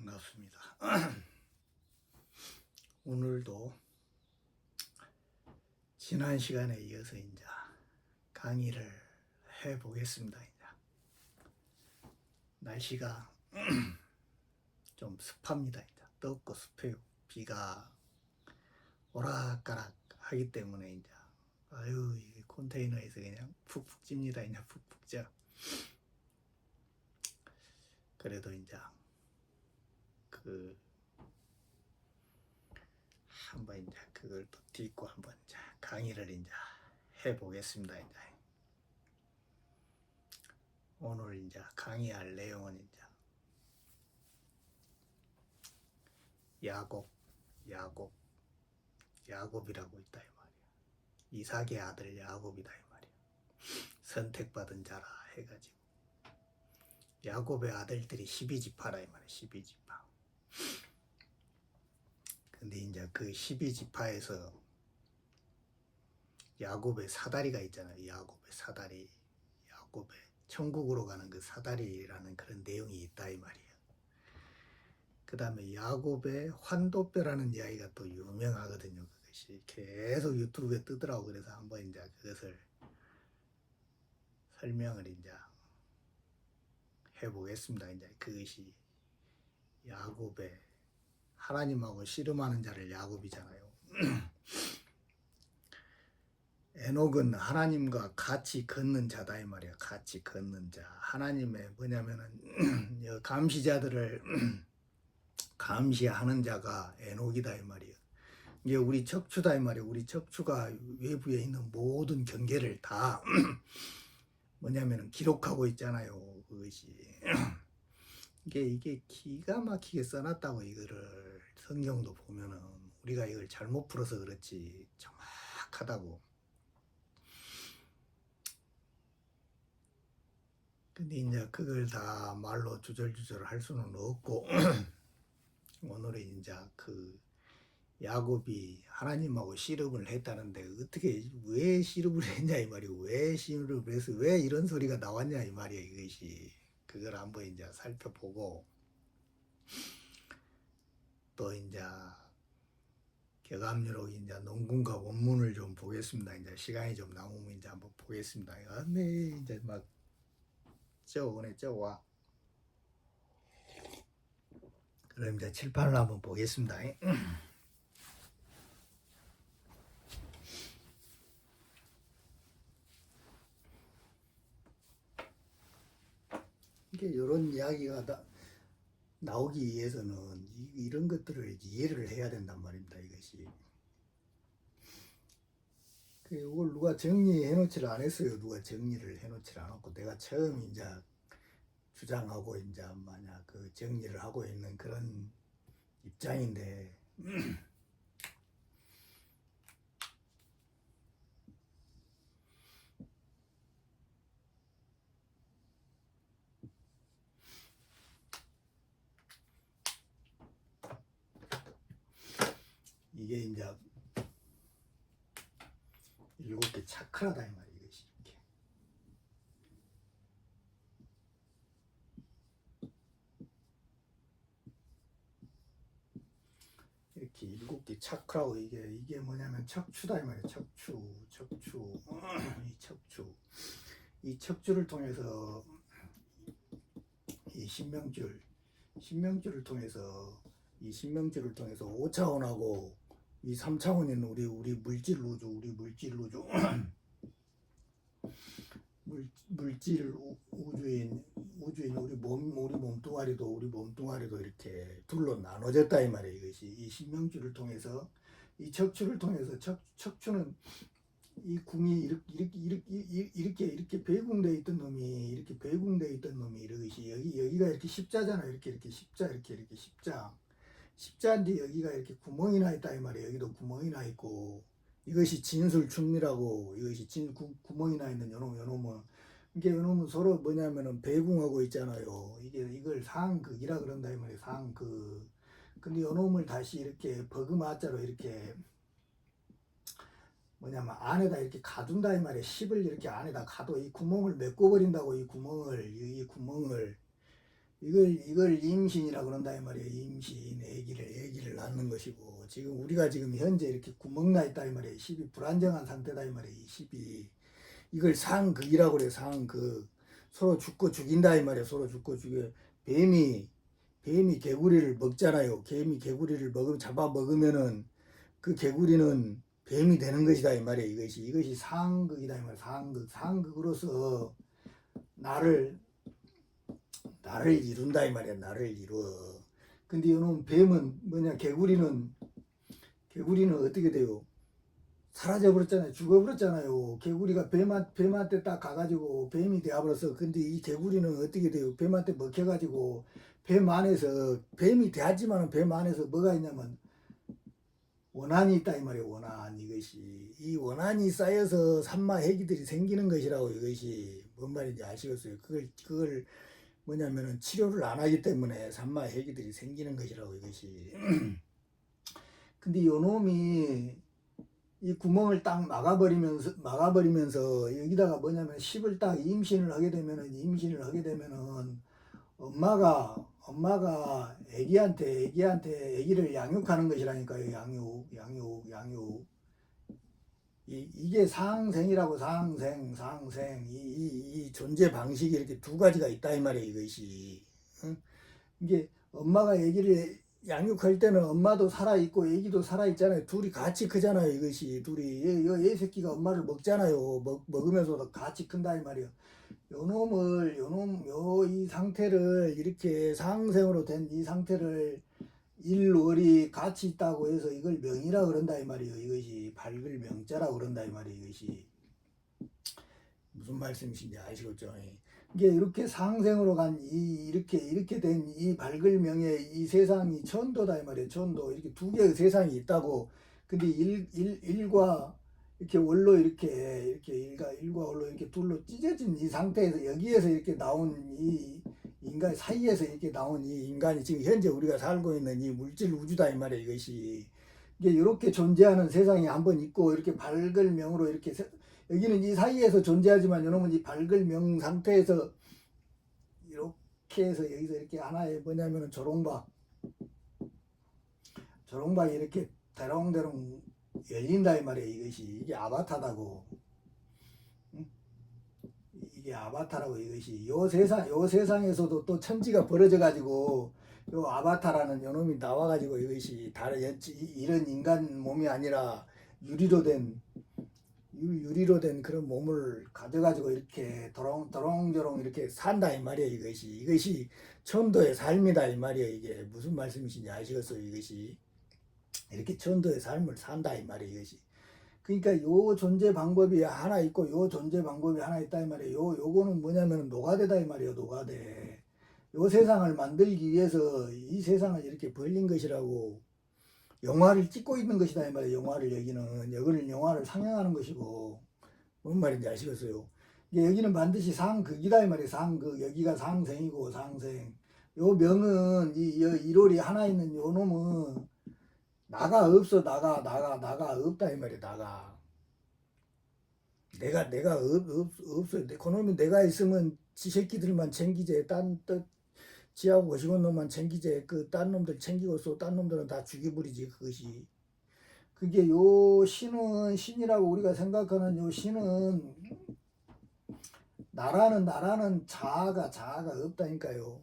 반갑습니다. 오늘도 지난 시간에 이어서 이제 강의를 해 보겠습니다. 이제 날씨가 좀 습합니다. 이제 덥고 습해요. 비가 오락가락 하기 때문에 이제 아유 이 컨테이너에서 그냥 푹푹 찝니다. 이제 푹푹 쪄. 그래도 이제 그 한번 이제 그걸 또 딛고 한번 이제 강의를 이제 해 보겠습니다. 이제 오늘 이제 강의할 내용은 이제 야곱이라고 있다 이 말이야. 이삭의 아들 야곱이다 이 말이야. 선택받은 자라 해가지고 야곱의 아들들이 12지파라 이 말이야. 12지파. 근데 이제 그 12지파에서 야곱의 사다리가 있잖아요. 야곱의 사다리. 야곱의 천국으로 가는 그 사다리라는 그런 내용이 있다 이 말이야. 그 다음에 야곱의 환도뼈라는 이야기가 또 유명하거든요. 그것이 계속 유튜브에 뜨더라고. 그래서 한번 이제 그것을 설명을 이제 해보겠습니다. 이제 그것이 야곱의 하나님하고 씨름하는 자를 야곱이잖아요. 에녹은 하나님과 같이 걷는 자다 이 말이야. 같이 걷는 자. 하나님의 뭐냐면은 감시자들을 감시하는 자가 에녹이다 이 말이에요. 이게 우리 척추다 이 말이에요. 우리 척추가 외부에 있는 모든 경계를 다 뭐냐면은 기록하고 있잖아요. 그것이 이게 기가 막히게 써놨다고. 이거를 성경도 보면은 우리가 이걸 잘못 풀어서 그렇지 정확하다고. 근데 이제 그걸 다 말로 주절주절 할 수는 없고 오늘은 이제 그 야곱이 하나님하고 씨름을 했다는데 어떻게 왜 씨름을 했냐 이 말이에요. 왜 씨름을 해서 왜 이런 소리가 나왔냐 이 말이에요. 이것이 그걸 한번 이제 살펴보고 또 이제 교감료로 이제 논문과 원문을 좀 보겠습니다. 이제 시간이 좀 남으면 이제 한번 보겠습니다. 네, 이제 막 쪄오네 쪄와. 그럼 이제 칠판을 한번 보겠습니다. 이게 이런 이야기가 나오기 위해서는 이런 것들을 이해를 해야 된단 말입니다. 이것이. 이걸 누가 정리해 놓지를 않았어요. 누가 정리를 해 놓지를 않았고 내가 처음 이제 주장하고 이제 만약 그 정리를 하고 있는 그런 입장인데 이게 이제 7개 차크라다 이 말이에요. 이것이 이렇게 7개 차크라고. 이게 뭐냐면 척추다 이 말이에요. 척추 이 척추를 통해서 이 신명줄을 통해서 이 신명줄을 통해서 5차원하고 이 3차원에 있는 우리 물질 우주 물질 우주인 우리 몸뚱아리도 이렇게 둘로 나눠졌다 이 말이에요. 이것이 이 신명줄을 통해서 이 척추를 통해서 척추는 이 궁이 이렇게 배궁되어 있던 놈이 이것이 여기가 이렇게 십자잖아요. 이렇게 십자인데 여기가 이렇게 구멍이 나 있다 이 말이에요. 여기도 구멍이 나 있고 이것이 진술충미라고. 이것이 구멍이 나 있는 요놈은 이게 요놈은 서로 뭐냐면은 배궁하고 있잖아요. 이걸 상극이라 그런다 이 말이에요. 상극. 근데 요놈을 다시 이렇게 버그마자로 이렇게 뭐냐면 안에다 이렇게 가둔다 이 말이에요. 10을 이렇게 안에다 가둬 이 구멍을 메꿔버린다고. 이 구멍을 이걸 임신이라 그런다 이 말이에요. 임신, 아기를 낳는 것이고, 지금 우리가 지금 현재 이렇게 구멍 나 있다 이 말이에요. 10이 불안정한 상태다 이 말이에요. 10이 이걸 상극이라고 그래요. 상극. 서로 죽고 죽인다 이 말이에요. 서로 죽고 죽여. 뱀이 개구리를 먹잖아요. 뱀이 개구리를 잡아 먹으면은 그 개구리는 뱀이 되는 것이다 이 말이에요. 이것이 상극이다 이 말이에요. 상극으로서 나를 이룬다 이 말이야. 나를 이루어. 근데 이놈 뱀은 뭐냐? 개구리는 어떻게 돼요? 사라져 버렸잖아요. 죽어 버렸잖아요. 개구리가 뱀한테 딱 가가지고 뱀이 되어버렸어. 근데 이 개구리는 어떻게 돼요? 뱀한테 먹혀가지고 뱀 안에서 뱀이 되었지만 뱀 안에서 뭐가 있냐면 원한이 있다 이 말이에요. 원한. 이것이 이 원한이 쌓여서 산마해기들이 생기는 것이라고. 이것이 뭔 말인지 아시겠어요? 그걸 뭐냐면은 치료를 안 하기 때문에 산마해기들이 생기는 것이라고. 이것이 근데 요 놈이 이 구멍을 딱 막아버리면서 여기다가 뭐냐면 10을 딱 임신을 하게 되면은 엄마가 애기를 양육하는 것이라니까요. 양육. 이게 상생이라고. 상생. 이 존재 방식이 이렇게 두 가지가 있다 이 말이에요. 이것이. 응? 이게 엄마가 애기를 양육할 때는 엄마도 살아있고 애기도 살아있잖아요. 둘이 같이 크잖아요. 이것이 둘이 얘 새끼가 엄마를 먹잖아요. 먹으면서도 같이 큰다 이 말이에요. 이 상태를 이렇게 상생으로 된 이 상태를 일월이 같이 있다고 해서 이걸 명이라 그런다 이 말이에요. 이것이 밝을 명자라 그런다 이 말이에요. 이것이 무슨 말씀이신지 아시겠죠? 이게 이렇게 상생으로 간 이렇게 된 이 밝을 명의 이 세상이 천도다 이 말이에요. 천도. 이렇게 두 개의 세상이 있다고. 근데 일과 이렇게 원로 이렇게 일과 원로 이렇게 둘로 찢어진 이 상태에서 여기에서 이렇게 나온 이 인간 사이에서 이렇게 나온 이 인간이 지금 현재 우리가 살고 있는 이 물질 우주다 이 말이에요. 이것이 이게 이렇게 존재하는 세상이 한번 있고 이렇게 밝을 명으로 이렇게 여기는 이 사이에서 존재하지만 이놈은 이 밝을 명 상태에서 이렇게 해서 여기서 이렇게 하나의 뭐냐면은 조롱박이 이렇게 대롱대롱 열린다 이 말이에요. 이게 아바타다고. 이게 아바타라고. 이것이 요 세상에서도 또 천지가 벌어져 가지고 요 아바타라는 요놈이 나와 가지고 이것이 다른 이런 인간 몸이 아니라 유리로 된 그런 몸을 가져가지고 이렇게 도롱도롱 이렇게 산다 이 말이에요. 이것이 천도의 삶이다 이 말이에요. 이게 무슨 말씀이신지 아시겠어요? 이것이 이렇게 천도의 삶을 산다 이 말이에요. 이것이 그러니까 요 존재 방법이 하나 있고 요 존재 방법이 하나 있다 이 말이에요. 요거는 뭐냐면 노가대다 이 말이에요. 노가대. 요 세상을 만들기 위해서 이 세상을 이렇게 벌린 것이라고. 영화를 찍고 있는 것이다 이 말이에요. 여기는 영화를 상영하는 것이고. 뭔 말인지 아시겠어요? 여기는 반드시 상극이다 이 말이에요. 상극. 여기가 상생이고 상생. 요 명은 이 1월이 하나 있는 요 놈은 나가 없어. 나가 없다 이 말이에요. 내가 없어요. 그놈이 내가 있으면 지 새끼들만 챙기지. 지하고 거시건 놈만 챙기지. 딴 놈들 챙기고서 딴 놈들은 다 죽여버리지. 그것이. 그게 요 신이라고 우리가 생각하는 요 신은 나라는 자아가 없다니까요.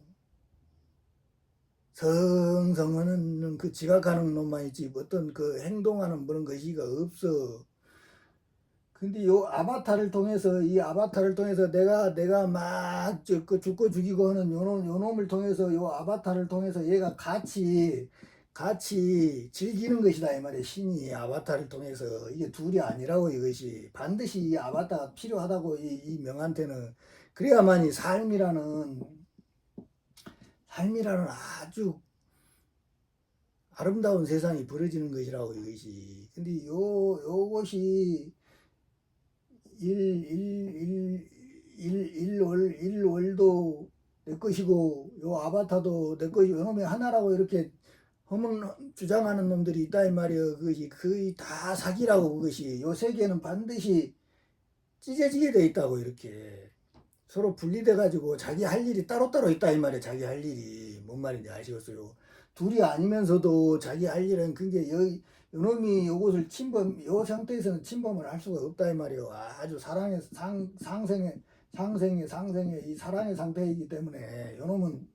성성하는 그 지각하는 놈만 있지 어떤 그 행동하는 그런 것이가 없어. 근데 요 아바타를 통해서 내가 막 죽고 죽이고 하는 요 놈을 통해서 요 아바타를 통해서 얘가 같이 즐기는 것이다 이 말이에요. 신이 아바타를 통해서 이게 둘이 아니라고. 이것이 반드시 이 아바타가 필요하다고. 이 명한테는 그래야만이 삶이라는 아주 아름다운 세상이 벌어지는 것이라고. 이것이. 근데 요것이 일월도 내 것이고 요 아바타도 내 것이고 요놈이 하나라고 이렇게 주장하는 놈들이 있다 이 말이에요. 그것이 거의 다 사기라고. 그것이 요 세계는 반드시 찢어지게 돼 있다고. 이렇게 서로 분리돼 가지고 자기 할 일이 따로따로 있다 이 말이에요. 자기 할 일이 뭔 말인지 아시겠어요? 둘이 아니면서도 자기 할 일은 그게 요놈이 요것을 침범 요 상태에서는 침범을 할 수가 없다 이 말이에요. 아주 사랑의 상생의 이 사랑의 상태이기 때문에 요놈은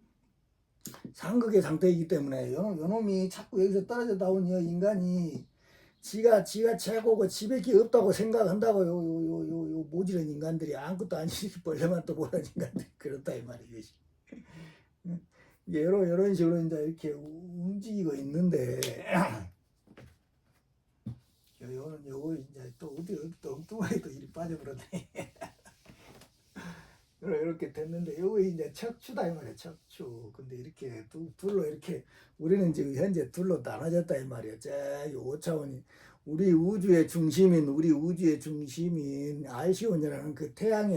상극의 상태이기 때문에 요놈이 자꾸 여기서 떨어져 나온 여 인간이 지가 최고고 지밖에 없다고 생각한다고 요 모지른 인간들이 아무것도 아니지 벌레만 또 보는 인간들이 그렇다 이 말이에요. 이게 이런 식으로 이제 이렇게 움직이고 있는데 요거 이제 또 어디 또 엉뚱하게 또 일이 빠져버렸네. 이렇게 됐는데 요거 이제 척추다 이 말이야. 척추. 근데 이렇게 둘로 이렇게 우리는 지금 현재 둘로 나눠졌다 이 말이야. 저기 5차원이 우리 우주의 중심인 알시온이라는 그 태양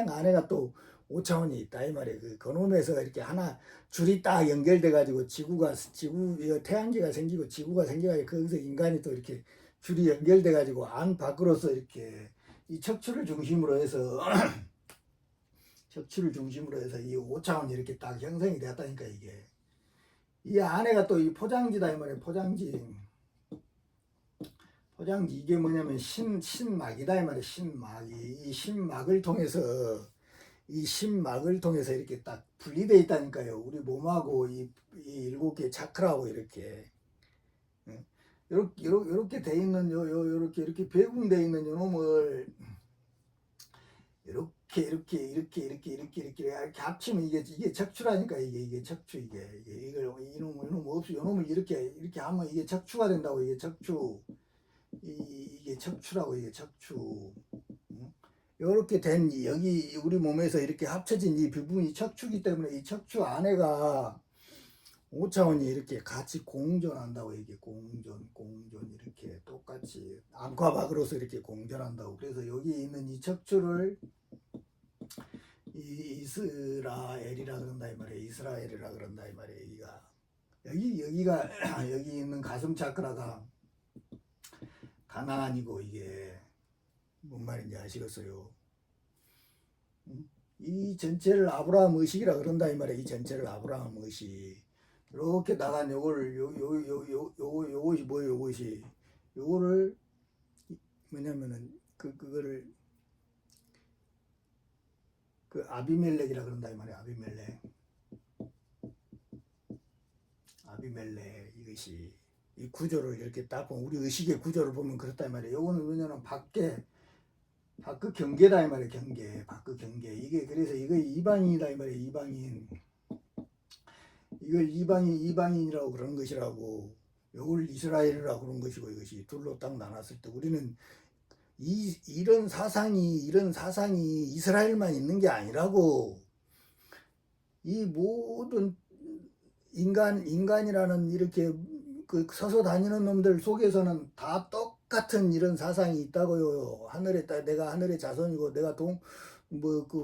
안에가 또 5차원이 있다 이 말이야. 그놈에서 이렇게 하나 줄이 딱 연결돼 가지고 태양계가 생기고 지구가 생겨가지고 거기서 인간이 또 이렇게 줄이 연결돼 가지고 안 밖으로서 이렇게 이 척추를 중심으로 해서 척추를 중심으로 해서 이 5차원이 이렇게 딱 형성이 되었다니까 이게. 이 안에가 또 이 포장지다 이 말이에요. 포장지 이게 뭐냐면 신막이다 이 말이에요. 이 신막을 통해서 이렇게 딱 분리되어 있다니까요. 우리 몸하고 이 7개 차크라하고 이렇게 이렇게 돼 있는 이렇게 배분되어 있는 요 놈을 이렇게 합치면 이게 척추라니까 이게 척추 이놈을 이렇게 하면 이게 척추가 된다고 이게 척추 이게 척추라고 이게 척추 이렇게 된 여기 우리 몸에서 이렇게 합쳐진 이 부분이 척추기 때문에 이 척추 안에가 5차원이 이렇게 같이 공존한다고 이게 공존 이렇게 똑같이 안과 밖으로서 이렇게 공존한다고. 그래서 여기 있는 이 척추를 이스라엘이라 그런다 이 말이에요. 이스라엘이라 그런다 이 말이에요. 여기가 여기 있는 가슴 차크라가 가나안이고 이게 뭔 말인지 아시겠어요? 이 전체를 아브라함 의식이라 그런다 이 말이에요. 이 전체를 아브라함 의식. 이렇게 나간 요것이 뭐예요? 요거를 뭐냐면은 그거를 그 아비멜렉이라 그런다 이 말이에요. 아비멜렉 이것이 이 구조를 이렇게 딱 보면 우리 의식의 구조를 보면 그렇다 이 말이에요. 요거는 뭐냐면 밖 경계다 이 말이에요. 밖 경계. 이게 그래서 이거 이방인이다 이 말이에요. 이방인. 이걸 이방인이라고 그러는 것이라고. 요걸 이스라엘이라고 그런 것이고 이것이 둘로 딱 나눴을 때 우리는 이런 사상이 이스라엘만 있는 게 아니라고. 이 모든 인간이라는 이렇게 그 서서 다니는 놈들 속에서는 다 똑같은 이런 사상이 있다고요. 내가 하늘의 자손이고 내가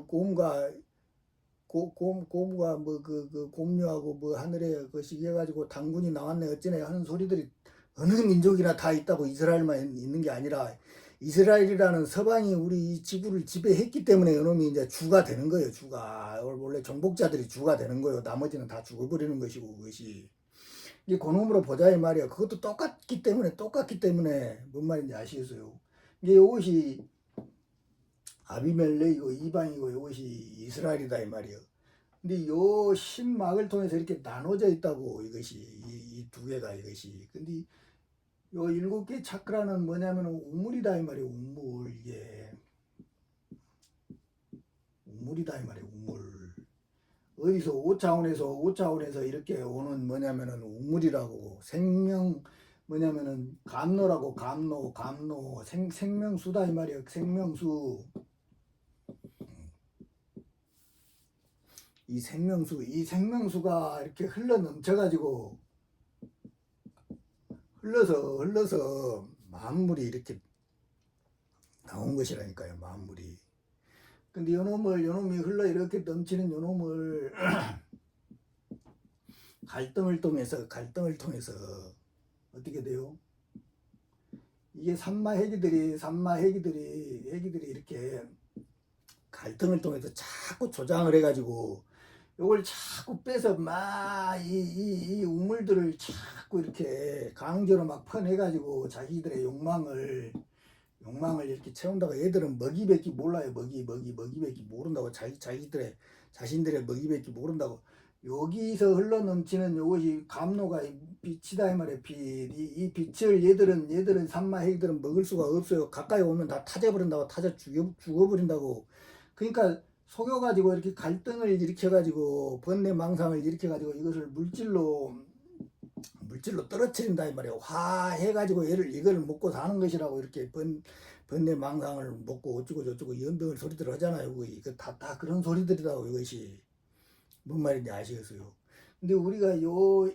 곰과 곰류하고 뭐 하늘에 그 시켜가지고 당군이 나왔네 어쩌네 하는 소리들이 어느 민족이나 다 있다고 이스라엘만 있는 게 아니라 이스라엘이라는 서방이 우리 이 지구를 지배했기 때문에 이놈이 이제 주가 되는 거예요. 주가 원래 정복자들이 주가 되는 거예요. 나머지는 다 죽어버리는 것이고 그것이 이게 그놈으로 보자 이 말이야. 그것도 똑같기 때문에 뭔 말인지 아시겠어요? 이게 이것이 아비멜렉이고 이방이고 이것이 이스라엘이다 이 말이에요. 근데 요 신막을 통해서 이렇게 나눠져 있다고 이것이 이 두 개가 이것이. 근데 요 7개 차크라는 뭐냐면 우물이다 이 말이에요. 우물 이게 우물이다 이 말이에요. 우물. 어디서 5차원에서 이렇게 오는 뭐냐면은 우물이라고 생명 뭐냐면은 감노라고 감노 생명수다 이 말이에요. 생명수. 이 생명수가 이렇게 흘러 넘쳐가지고 흘러서 만물이 이렇게 나온 것이라니까요. 만물이. 근데 요놈이 흘러 이렇게 넘치는 요놈을 갈등을 통해서 어떻게 돼요? 이게 산마 해기들이 이렇게 갈등을 통해서 자꾸 조장을 해가지고 요걸 자꾸 빼서 막 이 우물들을 자꾸 이렇게 강제로 막 퍼내가지고 자기들의 욕망을 이렇게 채운다고. 애들은 먹이밖에 몰라요. 먹이밖에 모른다고. 자신들의 먹이밖에 모른다고. 여기서 흘러넘치는 이것이 감로가 빛이다 이 말이에요. 빛. 이 빛을 얘들은 산마해기들은 먹을 수가 없어요. 가까이 오면 다 타져버린다고. 타져 죽어버린다고. 그러니까 속여가지고 이렇게 갈등을 일으켜가지고 번뇌망상을 일으켜가지고 이것을 물질로 떨어뜨린다 이 말이에요. 화해가지고 이걸 먹고 사는 것이라고. 이렇게 번뇌망상을 먹고 어쩌고 저쩌고 연병을 소리들 하잖아요. 이거 다 그런 소리들이라고. 이것이 뭔 말인지 아시겠어요? 근데 우리가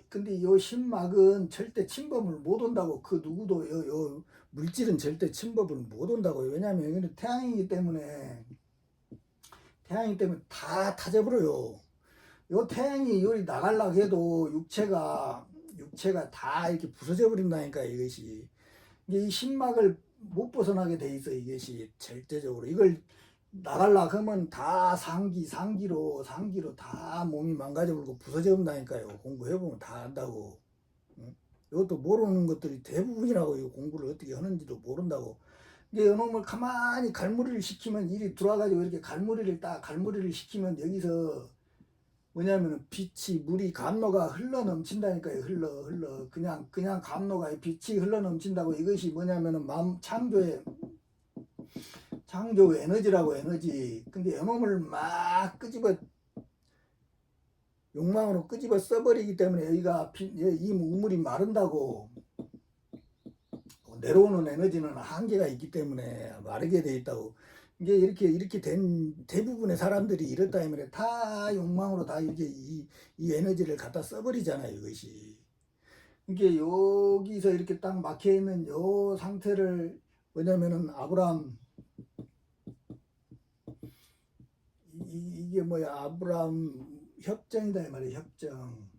근데 요 신막은 절대 침범을 못 온다고. 그 누구도 요 물질은 절대 침범을 못 온다고. 왜냐하면 여기는 태양이기 때문에 다 타져버려요. 요 태양이 여기 나가려고 해도 육체가 다 이렇게 부서져 버린다니까. 이것이 이 신막을 못 벗어나게 돼 있어. 이것이 절대적으로. 이걸 나가려고 하면 다 상기로 다 몸이 망가져버리고 부서져 버린다니까요. 공부해보면 다 안다고. 응? 이것도 모르는 것들이 대부분이라고. 이거 공부를 어떻게 하는지도 모른다고. 이게 이놈을 가만히 갈무리를 시키면 일이 들어와가지고 이렇게 갈무리를 시키면 여기서 뭐냐면은 빛이 물이 감로가 흘러 넘친다니까요. 흘러 그냥 감로가 빛이 흘러 넘친다고. 이것이 뭐냐면은 창조 에너지라고. 에너지. 근데 이놈을 막 욕망으로 끄집어 써버리기 때문에 여기가 이 우물이 마른다고. 내려오는 에너지는 한계가 있기 때문에 마르게 돼 있다고. 이게 이렇게 된 대부분의 사람들이 이렇다 하면 다 욕망으로 다 이렇게 이 에너지를 갖다 써버리잖아요. 이것이. 이게 여기서 이렇게 딱 막혀 있는 요 상태를 뭐냐면은 아브라함 이게 뭐야, 아브라함 협정이다 이 말이에요. 협정.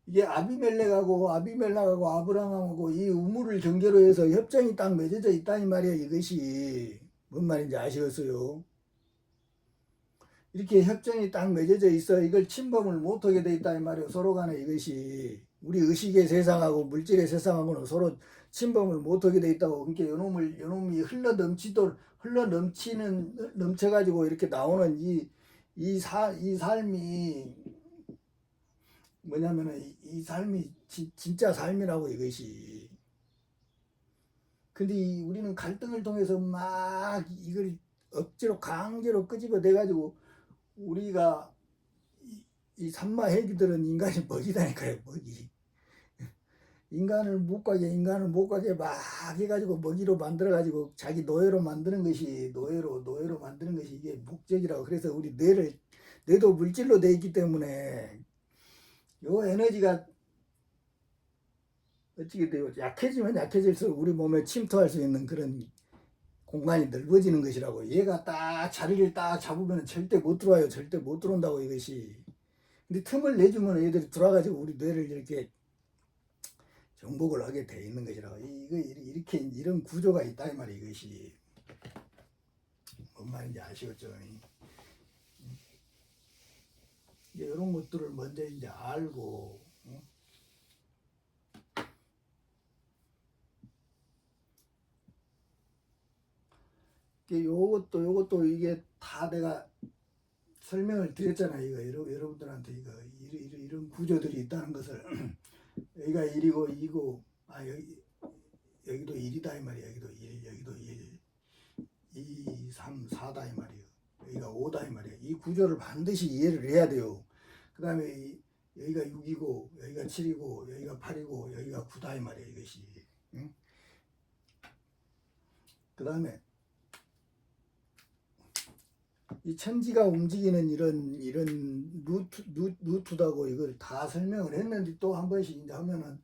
이게 아비멜렉하고 아브라함하고 이 우물을 경계로 해서 협정이 딱 맺어져 있다 이 말이에요. 이것이 뭔 말인지 아시겠어요? 이렇게 협정이 딱 맺어져 있어. 이걸 침범을 못하게 돼 있다 이 말이에요. 서로 간에. 이것이 우리 의식의 세상하고 물질의 세상하고는 서로 침범을 못하게 돼 있다고. 그러니까 요놈이 넘쳐가지고 이렇게 나오는 이 삶이 뭐냐면은 이 삶이 진짜 삶이라고. 이것이. 근데 우리는 갈등을 통해서 막 이걸 억지로 강제로 끄집어 내가지고 우리가 이 산마해기들은 인간이 먹이다니까요. 먹이. 인간을 못 가게 막 해가지고 먹이로 만들어가지고 자기 노예로 만드는 것이 이게 목적이라고. 그래서 우리 뇌도 물질로 돼 있기 때문에 요 에너지가 어떻게 돼요? 약해지면 약해질수록 우리 몸에 침투할 수 있는 그런 공간이 넓어지는 것이라고. 얘가 딱 자리를 딱 잡으면 절대 못 들어와요. 절대 못 들어온다고. 이것이. 근데 틈을 내주면 얘들이 들어와가지고 우리 뇌를 이렇게 정복을 하게 돼 있는 것이라고. 이런 구조가 있다 이 말이에요. 이것이 뭔 말인지 아시겠죠? 이런 것들을 먼저 이제 알고, 요것도 이게 다 내가 설명을 드렸잖아요. 이거 여러분들한테 이런 구조들이 있다는 것을. 여기가 1이고 2고 여기도 1이다 이 말이에요. 여기도 1, 2, 3, 4다 이 말이에요. 여기가 5다 이 말이에요. 이 구조를 반드시 이해를 해야 돼요. 그 다음에 여기가 6이고 여기가 7이고 여기가 8이고 여기가 9다 이 말이에요. 이것이. 응? 그 다음에 이 천지가 움직이는 이런 루트다고 이걸 다 설명을 했는데 또 한 번씩 이제 하면은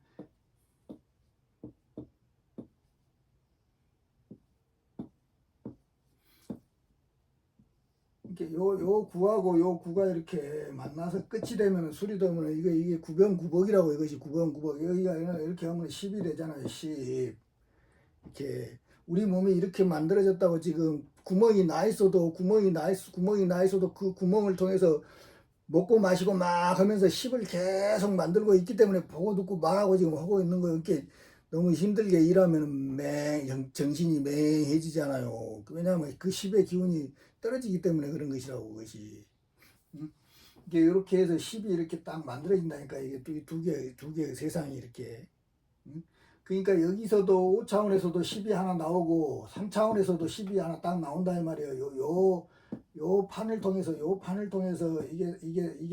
이렇게 요 구하고 요 구가 이렇게 만나서 끝이 되면은 술이 되면은 이게 구변구복이라고. 이것이 구변구복. 여기가 이렇게 하면 10이 되잖아요. 10. 이렇게 우리 몸이 이렇게 만들어졌다고 지금 구멍이 나 있어도 그 구멍을 통해서 먹고 마시고 막 하면서 10을 계속 만들고 있기 때문에 보고 듣고 말하고 지금 하고 있는 거. 이렇게 너무 힘들게 일하면 정신이 맹해지잖아요. 왜냐하면 그 10의 기운이 떨어지기 때문에 그런 것이라고. 그것이 이게 이렇게 해서 10이 이렇게 딱 만들어진다니까. 이게 두 개의 세상이 이렇게. 그러니까 여기서도 5차원에서도 10이 하나 나오고 3차원에서도 10이 하나 딱 나온다 이 말이에요. 요 판을 통해서 이게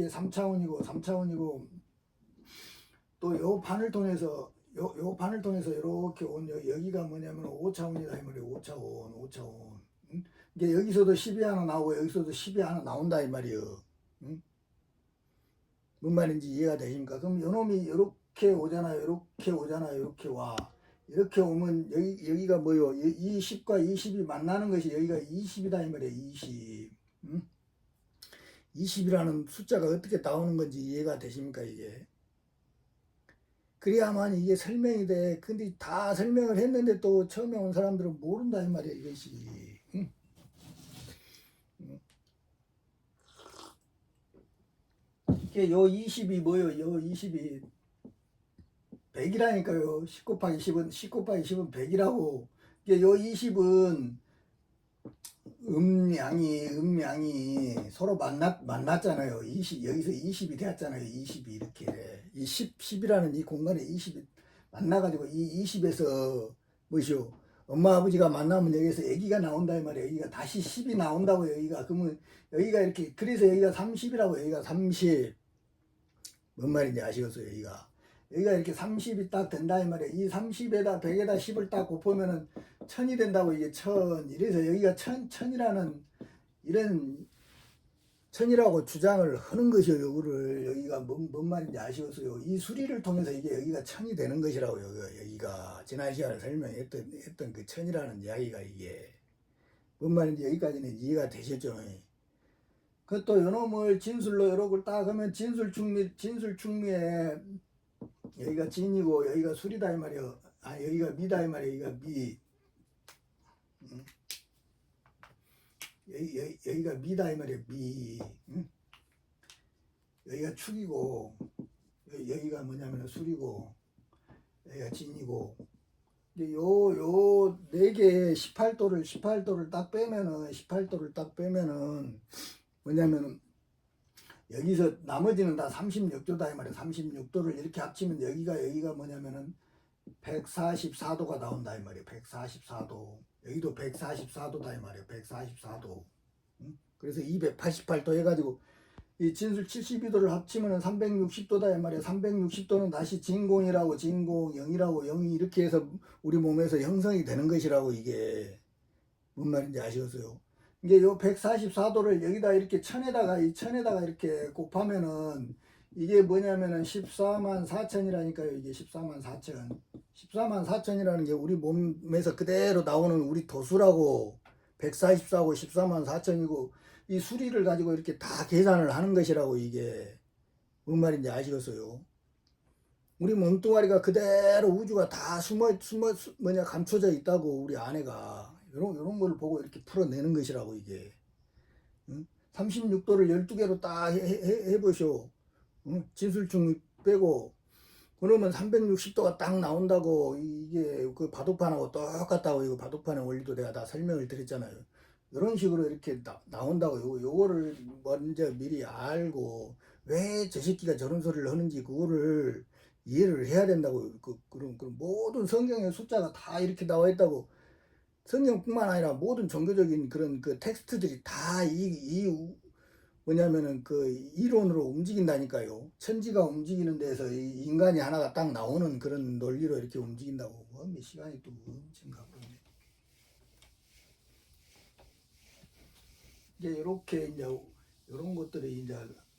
3차원이고 또 요 판을 통해서 요 판을 통해서 이렇게 온 여기가 뭐냐면 5차원이다 이 말이에요. 5차원. 응? 이게 여기서도 10이 하나 나오고 여기서도 10이 하나 나온다 이 말이에요. 응? 뭔 말인지 이해가 되십니까? 그럼 요놈이 이렇게 오잖아요. 이렇게 와. 이렇게 오면 여기가 뭐요? 이 10과 이 10이 만나는 것이 여기가 20이다 이 말이에요. 20. 응? 20이라는 숫자가 어떻게 나오는 건지 이해가 되십니까? 이게. 그래야만 이게 설명이 돼. 근데 다 설명을 했는데 또 처음에 온 사람들은 모른다 이 말이에요. 이것이. 응? 이게 요 20이 뭐요? 요 20이 100이라니까요. 10 곱하기 10은 100이라고. 이게 요 20은 음양이 서로 만났잖아요. 여기서 20이 되었잖아요. 20이 이렇게. 이 10이라는 이 공간에 20이 만나가지고 이 20에서 뭐시오? 엄마 아버지가 만나면 여기서 아기가 나온다 이 말이에요. 여기가 다시 10이 나온다고 여기가. 그러면 여기가 이렇게, 그래서 여기가 30이라고. 여기가 30. 뭔 말인지 아시겠어요? 여기가 이렇게 30이 딱 된다 이 말이에요. 이 30에다 100에다 10을 딱 곱하면은 1000이 된다고. 이게 1000. 이래서 여기가 천이라는 이런 천이라고 주장을 하는 것이요. 요거를 여기가 뭔 말인지 아시겠어요? 이 수리를 통해서 이게 여기가 천이 되는 것이라고요. 여기가 지난 시간에 설명했던 그 천이라는 이야기가 이게 뭔 말인지 여기까지는 이해가 되셨죠? 그또 요놈을 진술로 여러 걸 딱 하면 진술충미에 여기가 진이고 여기가 술이다 이 말이요. 여기가 미다 이 말이에요. 여기가 미. 여기가 미다 이 말이에요. 미. 여기가 축이고 여기가 뭐냐면 술이고 여기가 진이고. 요 네 개의 18도를 딱 빼면은 뭐냐면은 여기서 나머지는 다 36도다 이 말이에요. 36도를 이렇게 합치면 여기가 뭐냐면은 144도가 나온다 이 말이에요. 144도. 여기도 144도다 이 말이에요. 144도. 그래서 288도 해가지고 이 진술 72도를 합치면 360도다 이 말이에요. 360도는 다시 진공이라고, 진공 0이라고, 0이 이렇게 해서 우리 몸에서 형성이 되는 것이라고. 이게 뭔 말인지 아시겠어요? 이게 요 144도를 여기다 이렇게 천에다가 이렇게 곱하면은 이게 뭐냐면은 14만 4천이라니까요. 이게 14만 4천. 14만 4천이라는 게 우리 몸에서 그대로 나오는 우리 도수라고. 144고 14만 4천이고 이 수리를 가지고 이렇게 다 계산을 하는 것이라고. 이게 뭔 말인지 아시겠어요? 우리 몸뚱아리가 그대로 우주가 다 감춰져 있다고. 우리 안에가 요런 걸 보고 이렇게 풀어내는 것이라고. 이게 36도를 12개로 딱 해보쇼. 진술중 빼고 그러면 360도가 딱 나온다고. 이게 그 바둑판하고 똑같다고. 이거 바둑판의 원리도 내가 다 설명을 드렸잖아요. 이런 식으로 이렇게 나온다고. 요거를 먼저 미리 알고 왜 저 새끼가 저런 소리를 하는지 그거를 이해를 해야 된다고. 그런 모든 성경의 숫자가 다 이렇게 나와 있다고. 성경뿐만 아니라 모든 종교적인 그런 그 텍스트들이 다 뭐냐면은 그 이론으로 움직인다니까요. 천지가 움직이는 데서 이 인간이 하나가 딱 나오는 그런 논리로 이렇게 움직인다고. 시간이 또 엄청 가버리네. 이제 이렇게 이제 이런 것들이 이제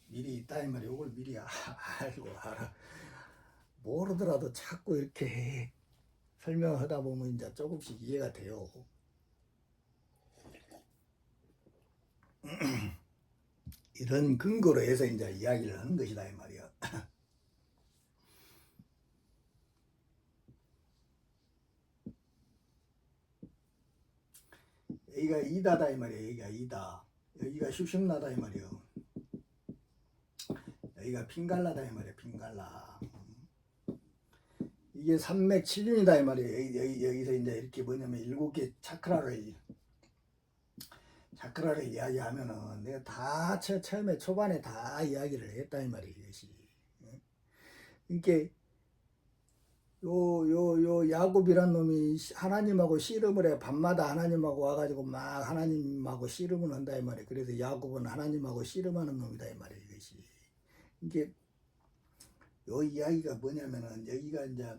미리 있다 이 말이에요. 이걸 미리 알고 알아. 모르더라도 자꾸 이렇게 설명하다 보면 이제 조금씩 이해가 돼요. 이런 근거로 해서 이제 이야기를 하는 것이다 이 말이야. 여기가 이다다 이 말이에요. 여기가 이다. 여기가 슈심나다 이 말이에요. 여기가 핑갈라다 이 말이에요. 핑갈라. 이게 산맥 7륜이다 이 말이에요. 여기서 이제 이렇게 뭐냐면 7개 차크라를 이야기하면은 내가 다 처음에 초반에 다 이야기를 했다 이 말이에요. 이것이. 그러니까 요 야곱이란 놈이 하나님하고 씨름을 해. 밤마다 하나님하고 와가지고 막 하나님하고 씨름을 한다 이 말이에요. 그래서 야곱은 하나님하고 씨름하는 놈이다 이 말이에요. 이것이. 이게 요 이야기가 뭐냐면은 여기가 이제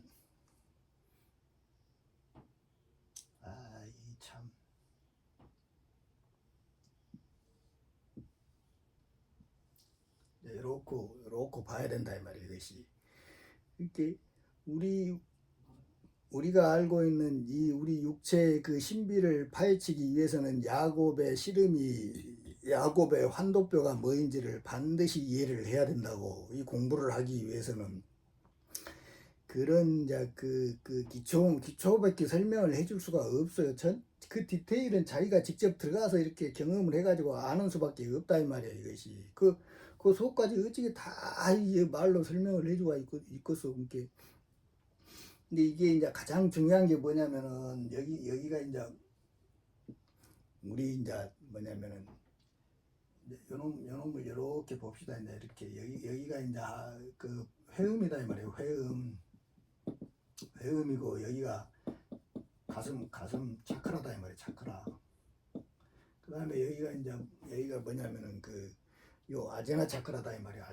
이 참 요렇게 봐야 된다 이 말이에요. 이것이. 이렇게 우리가 알고 있는 이 우리 육체의 그 신비를 파헤치기 위해서는 야곱의 씨름이 야곱의 환도뼈가 뭐인지를 반드시 이해를 해야 된다고. 이 공부를 하기 위해서는 그런 이제 그 기초밖에 설명을 해줄 수가 없어요. 그 디테일은 자기가 직접 들어가서 이렇게 경험을 해가지고 아는 수밖에 없다 이 말이에요. 이것이 그 속까지 어찌게 다 말로 설명을 해주고 있겠어. 근데 이게 이제 가장 중요한 게 뭐냐면은 여기가 이제 우리 이제 뭐냐면은 요놈을 이렇게 봅시다. 이제 이렇게 여기가 이제 그 회음이다 이 말이에요. 회음이고 여기가 가슴 차크라다 이 말이에요. 차크라. 그 다음에 여기가 뭐냐면은 요 아제나 차크라다 이 말이에요.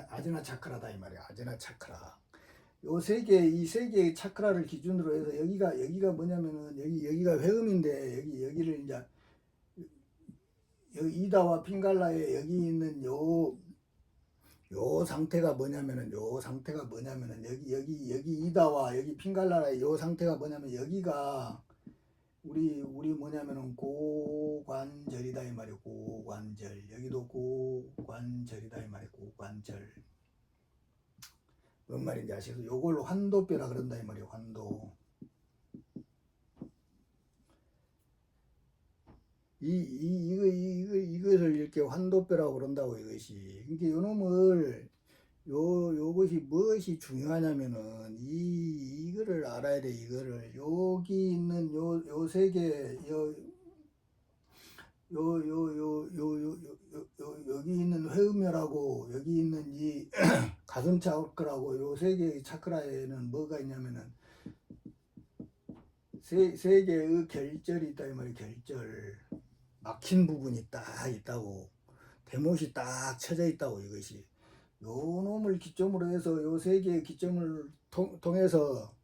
아제나 차크라다 이 말이에요. 아제나 차크라. 이 세 개의 차크라를 기준으로 해서 여기가 뭐냐면은 여기가 회음인데 여기를 이제 이다와 핑갈라에 여기 있는 요 상태가 뭐냐면은 여기 이다와 여기 핑갈라의 요 상태가 뭐냐면 여기가 우리 뭐냐면은 고관절이다 이 말이에요. 고관절. 여기도 고관절이다 이 말이에요. 고관절. 뭔 말인지 아시겠어요? 요걸로 환도뼈라 그런다 이 말이에요. 환도. 이것을 이렇게 환도뼈라고 그런다고 이것이. 그러니까 요놈을 요것이 무엇이 중요하냐면은 이거를 알아야 돼. 이거를 여기 있는 요 세 개 여기 있는 회음혈하고 여기 있는 이 가슴 차크라고 요 세 개의 차크라에는 뭐가 있냐면은 세 개의 결절이 있다 이 말이에요. 결절. 막힌 부분이 딱 있다고. 대못이 딱 쳐져 있다고 이것이. 요 놈을 기점으로 해서 요 세 개의 기점을 통해서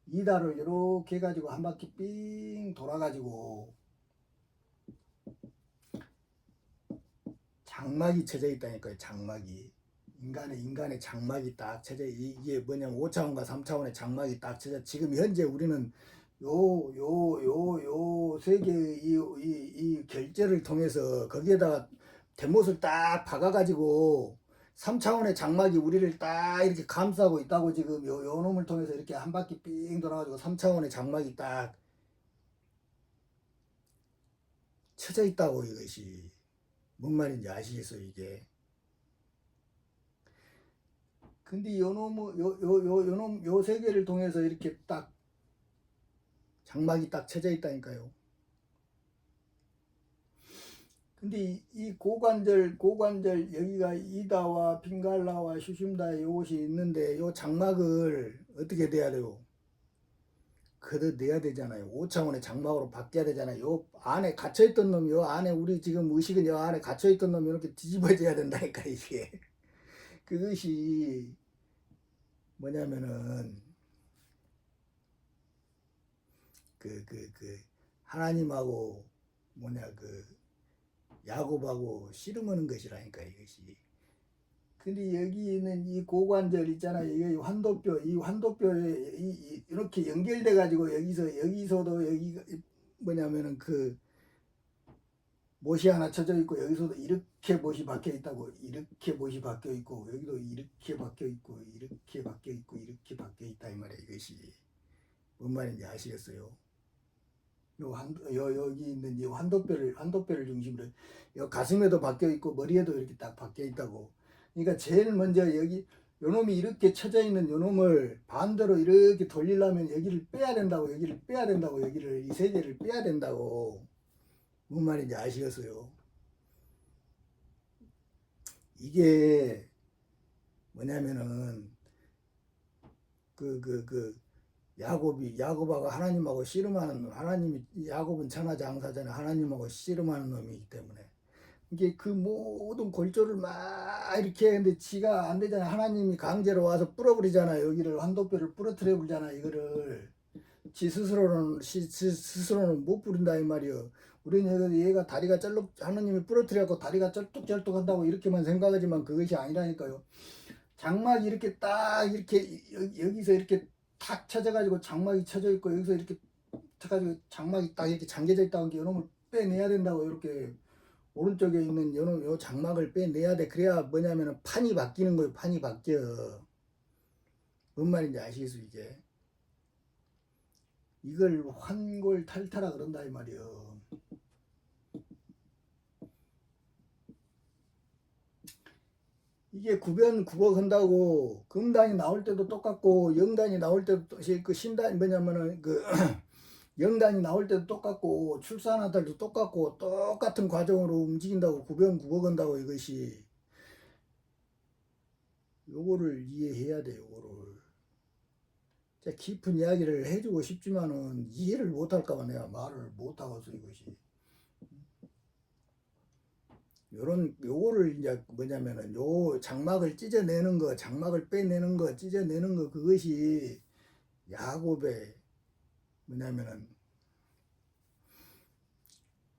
이다를 이렇게 해가지고 한 바퀴 삥 돌아가지고 장막이 쳐져 있다니까요. 장막이. 인간의 장막이 딱 쳐져. 이게 뭐냐면 5차원과 3차원의 장막이 딱 쳐져. 지금 현재 우리는 요 세 개의 이 결제를 통해서 거기에다가 대못을 딱 박아가지고 3차원의 장막이 우리를 딱 이렇게 감싸고 있다고. 지금 요 놈을 통해서 이렇게 한 바퀴 삥 돌아가지고 3차원의 장막이 딱 쳐져 있다고. 이것이 뭔 말인지 아시겠어요 이게? 근데 요 세 개를 통해서 이렇게 딱 장막이 딱 쳐져 있다니까요. 근데 이 고관절 여기가 이다와 핑갈라와 슈심다 요것이 있는데 요 장막을 어떻게 돼야 돼요? 걷어내야 되잖아요. 5차원의 장막으로 바뀌어야 되잖아요. 요 안에 갇혀있던 놈, 요 안에 우리 지금 의식은 요 안에 갇혀있던 놈이 이렇게 뒤집어져야 된다니까 이게. 그것이 뭐냐면은 하나님하고 야곱하고 씨름하는 것이라니까 이것이. 근데 여기 있는 이 고관절 있잖아요. 이게 환도뼈, 이 환도뼈에 이렇게 연결돼 가지고 여기서도 여기가 뭐냐면은 못이 하나 쳐져 있고 여기서도 이렇게 못이 박혀 있다고. 이렇게 못이 박혀 있고 여기도 이렇게 박혀 있고 이렇게 박혀 있고 이렇게 박혀 있다 이 말이야 이것이. 뭔 말인지 아시겠어요? 여기 있는 이 환도뼈를 중심으로 요 가슴에도 박혀 있고 머리에도 이렇게 딱 박혀 있다고. 그러니까 제일 먼저 여기 요 놈이 이렇게 쳐져 있는 요 놈을 반대로 이렇게 돌리려면 여기를 빼야 된다고. 여기를 빼야 된다고. 여기를 이 세 개를 빼야 된다고. 뭔 말인지 아시겠어요? 이게 뭐냐면은 야곱하고 하나님하고 씨름하는, 하나님이, 야곱은 천하장사잖아. 하나님하고 씨름하는 놈이기 때문에 이게 그 모든 골조를 막 이렇게 했는데 지가 안 되잖아. 하나님이 강제로 와서 부러버리잖아. 여기를 환도뼈를 부러뜨려 버리잖아. 이거를 스스로는 못 부른다 이 말이요. 우리는 얘가 다리가 쩔룩, 하나님이 부러뜨려갖고 다리가 쩔뚝쩔뚝 한다고 이렇게만 생각하지만 그것이 아니라니까요. 장막이 이렇게 딱 이렇게 여기서 이렇게 탁 쳐져가지고 장막이 쳐져 있고 여기서 이렇게 쳐가지고 장막이 딱 이렇게 잠겨져 있다고 하는 이놈을 빼내야 된다고. 이렇게 오른쪽에 있는 요 장막을 빼내야 돼. 그래야 뭐냐면은 판이 바뀌는 거예요. 판이 바뀌어. 뭔 말인지 아시겠어요? 이걸 환골탈태라 그런다 이 말이요. 이게 구변구복 한다고 금단이 나올 때도 똑같고 영단이 나올 때도 그 신단이 뭐냐면은 영단이 나올 때도 똑같고 출산할 때도 똑같고 똑같은 과정으로 움직인다고. 구변구복 한다고. 이것이 요거를 이해해야 돼. 요거를 깊은 이야기를 해주고 싶지만은 이해를 못할까봐 내가 말을 못하고서 이것이 요거를 이제 뭐냐면은 요 장막을 찢어내는 거, 장막을 빼내는 거, 찢어내는 거, 그것이 야곱의 뭐냐면은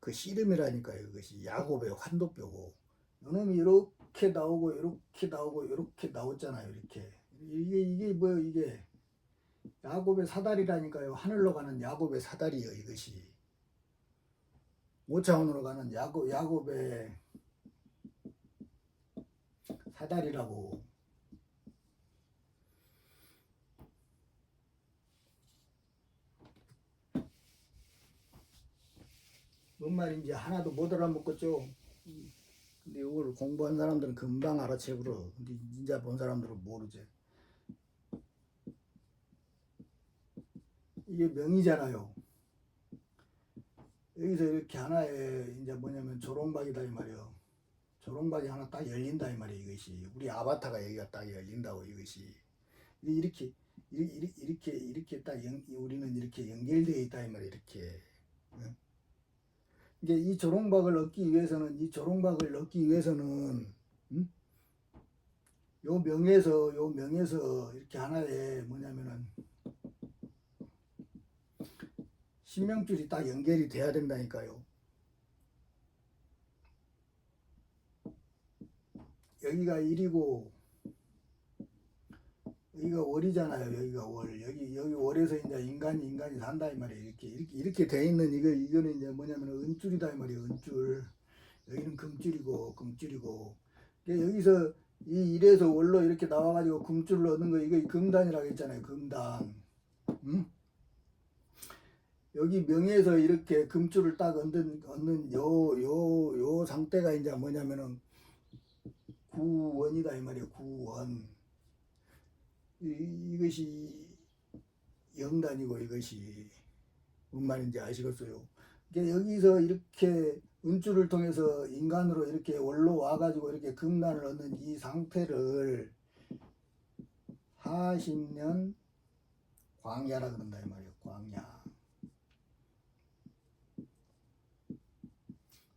그 씨름이라니까요. 그것이 야곱의 환도뼈고, 요놈이 이렇게 나오고 이렇게 나오고 이렇게 나왔잖아요. 이렇게 이게 뭐예요? 이게 야곱의 사다리라니까요. 하늘로 가는 야곱의 사다리요. 이것이 5차원으로 가는 야곱의 사다리라고. 뭔 말인지 하나도 못 알아먹겠죠. 근데 이걸 공부한 사람들은 금방 알아채불어. 근데 진짜 본 사람들은 모르지. 이게 명이잖아요. 여기서 이렇게 하나에 이제 뭐냐면 조롱박이다 이 말이요. 조롱박이 하나 딱 열린다 이 말이에요. 이것이 우리 아바타가 여기가 딱 열린다고. 이것이 이렇게 딱 우리는 이렇게 연결되어 있다 이 말이에요. 이렇게. 이게 이 조롱박을 얻기 위해서는 요 명에서 이렇게 하나에 뭐냐면은 신명줄이 딱 연결이 돼야 된다니까요. 여기가 일이고 여기가 월이잖아요. 여기가 월. 여기 월에서 이제 인간이 산다 이 말이에요. 이렇게 돼 있는 이거는 이제 뭐냐면 은줄이다 이 말이에요. 은줄. 여기는 금줄이고. 여기서 이 일에서 월로 이렇게 나와가지고 금줄을 얻는 거, 이거 금단이라고 했잖아요. 금단. 응? 여기 명에서 이렇게 금줄을 딱 얻는 요 상태가 이제 뭐냐면은 구원이다 이 말이에요. 구원. 이것이 영단이고. 이것이 뭔 말인지 아시겠어요? 여기서 이렇게 운줄을 통해서 인간으로 이렇게 월로 와가지고 이렇게 금단을 얻는 이 상태를 40년 광야라 그런다 이 말이에요. 광야.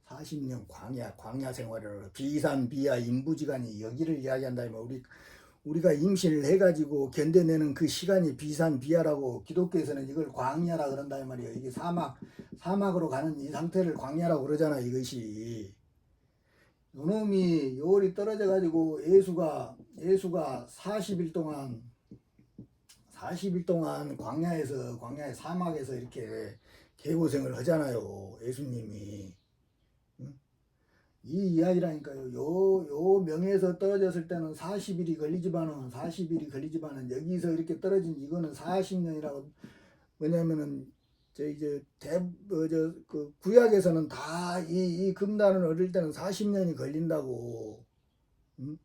40년 광야 생활을 비산비야 인부지간이 여기를 이야기한다 이 말이에요. 우리가 임신을 해가지고 견뎌내는 그 시간이 비산비야라고. 기독교에서는 이걸 광야라 그런다 이 말이에요. 이게 사막으로 가는 이 상태를 광야라고 그러잖아. 이것이 요놈이 요월이 떨어져 가지고 예수가 40일 동안 광야의 사막에서 이렇게 개고생을 하잖아요. 예수님이. 이 이야기라니까요. 요 명에서 떨어졌을 때는 40일이 걸리지만은 여기서 이렇게 떨어진 이거는 40년이라고 뭐냐면은 그 구약에서는 다 이 금단을 얻을 때는 40년이 걸린다고. 응?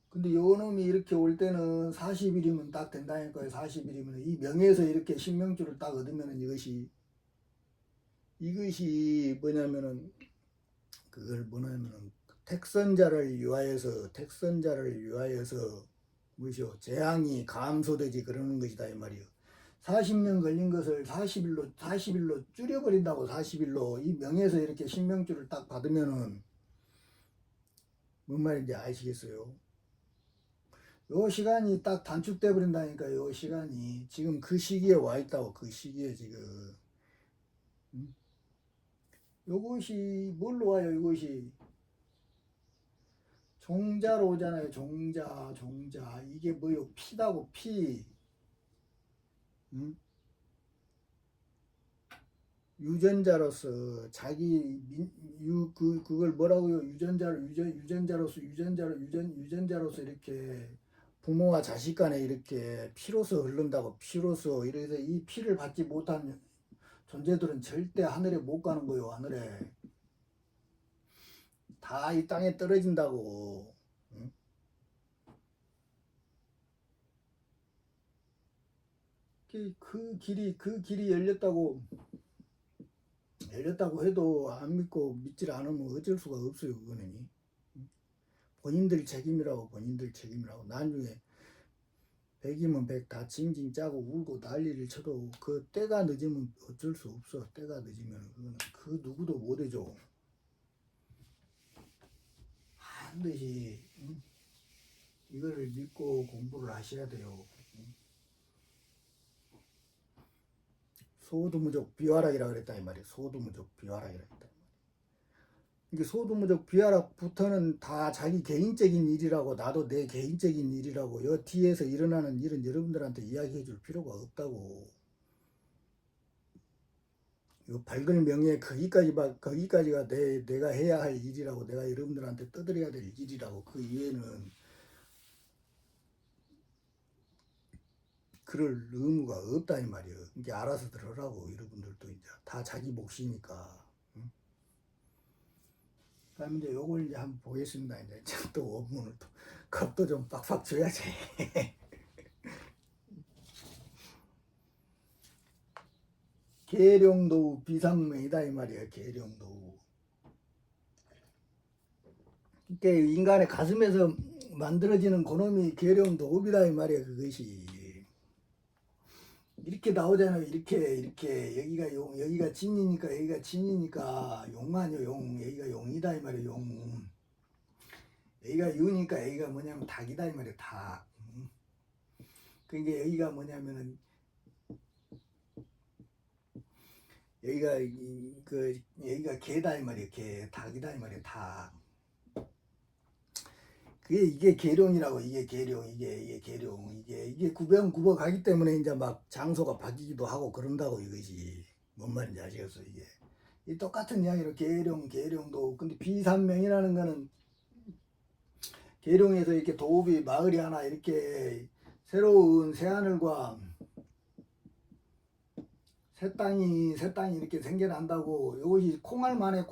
근데 요 놈이 이렇게 올 때는 40일이면 딱 된다니까요. 40일이면 이 명에서 이렇게 신명주를 딱 얻으면은 이것이 뭐냐면은 그걸 뭐냐면은 택선자를 위하여서 무엇이요? 재앙이 감소되지 그러는 것이다 이 말이요. 40년 걸린 것을 40일로 줄여버린다고. 40일로 이 명에서 이렇게 신명주를 딱 받으면은 뭔 말인지 아시겠어요? 요 시간이 딱 단축돼 버린다니까. 요 시간이 지금 그 시기에 와 있다고. 그 시기에 지금. 요것이 뭘로 와요? 이것이 종자로 오잖아요. 종자. 이게 뭐요? 피다고. 피. 응? 유전자로서 그걸 뭐라고요? 유전자로서 이렇게 부모와 자식 간에 이렇게 피로서 흐른다고. 피로서. 이래서 이 피를 받지 못한 존재들은 절대 하늘에 못 가는 거요. 하늘에 다 이 땅에 떨어진다고. 응? 그 길이 열렸다고 해도 안 믿고 믿질 않으면 어쩔 수가 없어요. 그거는 본인들 책임이라고. 나중에 100이면 100 다 징징 짜고 울고 난리를 쳐도 그 때가 늦으면 어쩔 수 없어. 때가 늦으면 그거는 그 누구도 못 해줘. 반드시 이거를 믿고 공부를 하셔야 돼요. 소두무적 비화락이라 그랬다 이 말이에요. 소두무적 비화락이라 그랬다. 이게 소두무적 비화락부터는 다 자기 개인적인 일이라고. 나도 내 개인적인 일이라고. 여 뒤에서 일어나는 일은 여러분들한테 이야기해 줄 필요가 없다고. 요 밝은 명예 거기까지가 내가 해야 할 일이라고. 내가 여러분들한테 떠들어야 될 일이라고. 그 이외에는 그럴 의무가 없다 이 말이에요. 이게 알아서 들으라고. 여러분들도 이제 다 자기 몫이니까. 응? 그럼 이제 요걸 이제 한번 보겠습니다. 이제 또 원문을 또 겁도 좀 빡빡 줘야지. 계룡도우 비상명이다 이 말이야. 계룡도우. 이게 인간의 가슴에서 만들어지는 그놈이 계룡도읍이다 이 말이야. 그것이 이렇게 나오잖아요. 이렇게 여기가 진이니까 용 아니요. 용. 여기가 용이다 이 말이야. 용. 여기가 유니까 여기가 뭐냐면 닭이다 이 말이야. 닭. 그게 여기가 뭐냐면은 여기가 개다 이 말이야. 개. 닭이다 이 말이야. 닭. 이게 계룡이라고. 이게 계룡. 이게 계룡. 이게 구벼 가기 때문에 이제 막 장소가 바뀌기도 하고 그런다고. 이것이 뭔 말인지 아시겠어? 이게 이 똑같은 이야기로 계룡도. 근데 비산명이라는 거는 계룡에서 이렇게 도읍이 마을이 하나 이렇게 새로운 새하늘과 새 땅이 이렇게 생겨난다고. 이것이 콩알만에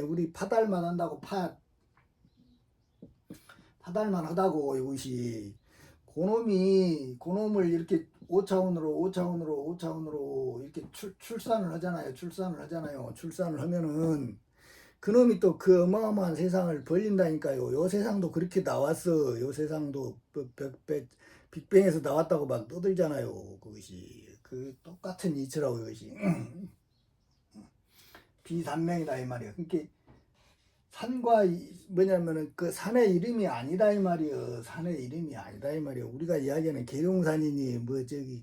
우리 파달만 한다고. 파달만 하다고. 이것이 그놈을 이렇게 5차원으로 이렇게 출산을 하잖아요. 출산을 하면은 그놈이 또 그 어마어마한 세상을 벌린다니까요. 요 세상도 그렇게 나왔어. 요 세상도 빅뱅에서 나왔다고 막 떠들잖아요. 그것이 그 똑같은 이치라고. 이것이 비산명이다 이 말이야. 그러니까 산과 뭐냐면은 그 산의 이름이 아니다 이 말이요. 산의 이름이 아니다 이 말이요. 우리가 이야기하는 계룡산이니 뭐 저기